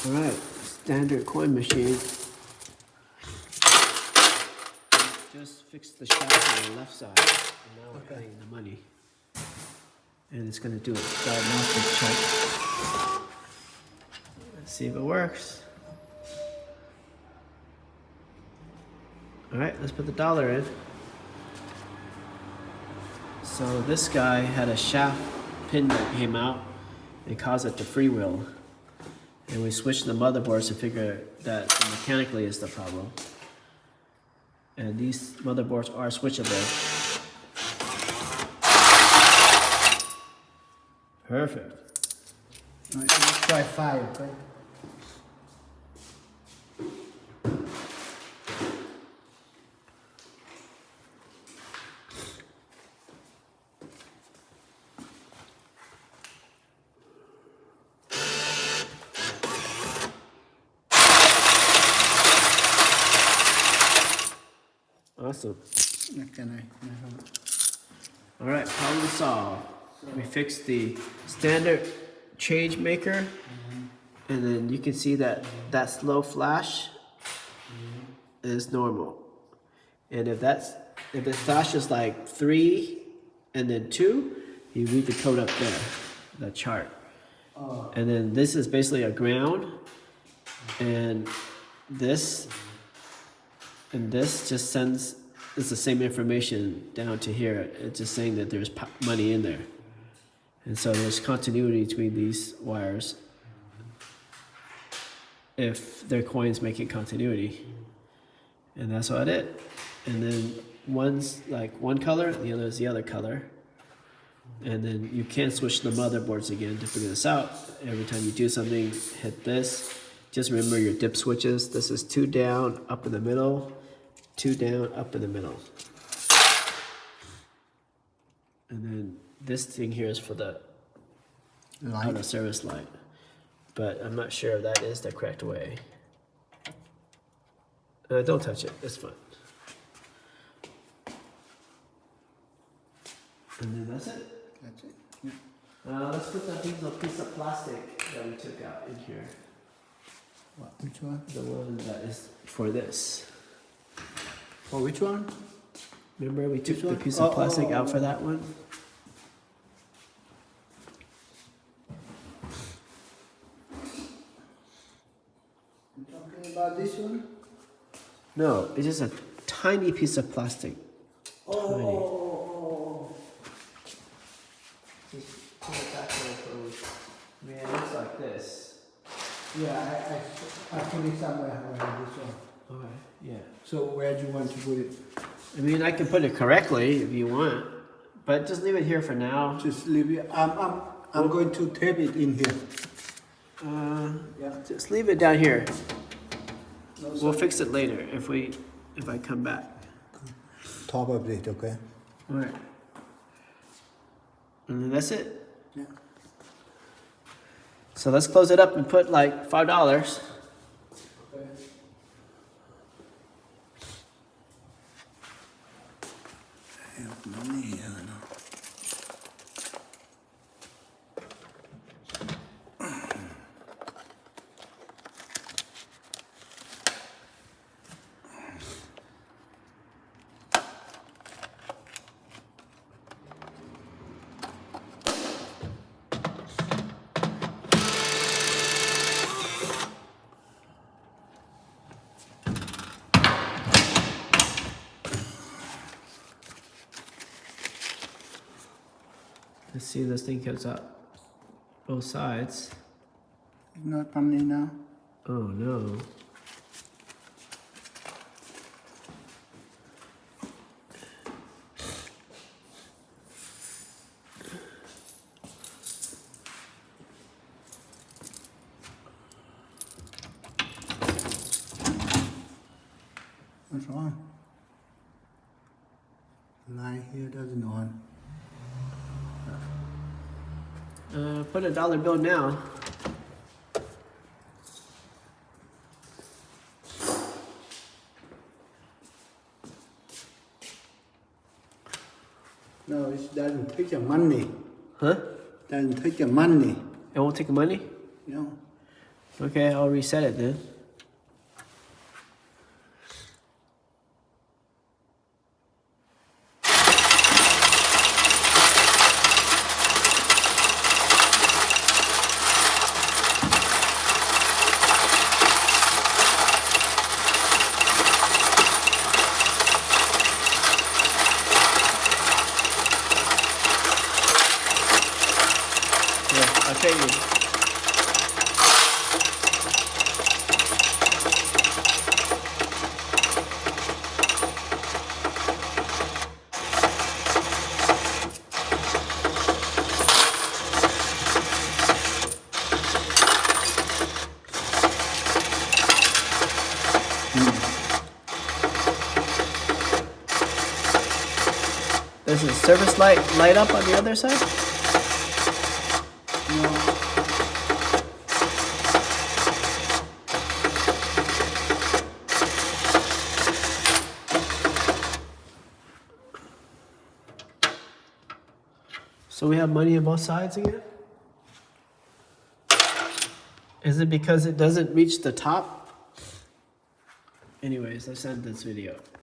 All right, standard coin machine. Just fixed the shaft on the left side, and now we're adding the money. And it's gonna do a diagnostic check. Let's see if it works. All right, let's put the dollar in. So this guy had a shaft pin that came out and caused it to freewheel. And we switched the motherboards to figure that mechanically is the problem. And these motherboards are switchable. Perfect. All right, let's try 5, okay? Awesome. Can I All right, problem solved. We fixed the standard change maker, and then you can see that that slow flash is normal. And if it flashes like 3 and then 2, you read the code up there, the chart. And then this is basically a ground, and this just sends, it's the same information down to here. It's just saying that there's money in there. And so there's continuity between these wires if their coins making continuity. And that's about it. And then one's like one color, the other is the other color. And then you can switch the motherboards again to figure this out. Every time you do something, hit this. Just remember your dip switches. This is 2 down, up in the middle. 2 down, up in the middle. And then this thing here is for the out of service light. But I'm not sure if that is the correct way. Don't touch it, it's fine. And then that's it. That's it. Yeah. Let's put that piece of plastic that we took out in here. What, which one? The one that is for this. For which one? Remember we took Which the one? piece of plastic out for that one? You talking about this one? No, it's just a tiny piece of plastic. Oh. Just pull it back there for me. It looks like this. Yeah, I put it somewhere around this one. Okay, yeah. So where do you want to put it? I mean, I can put it correctly if you want, but just leave it here for now. Just leave it. I'm going to tape it in here. Yeah. Just leave it down here. No, We'll fix it later if I come back. top of it, okay? All right. And then that's it. Yeah. So let's close it up and put like $5. Okay. I have money here now. Let's see if this thing comes out both sides. It's not money now. Oh no. What's wrong? Line here doesn't on. Put a dollar bill now. No, it doesn't take your money. Huh? Doesn't take your money. It won't take money? You know. Okay, I'll reset it then. Yeah, I'll show you. Does the service light light up on the other side? No. So we have money on both sides again? Is it because it doesn't reach the top? Anyways, let's end this video.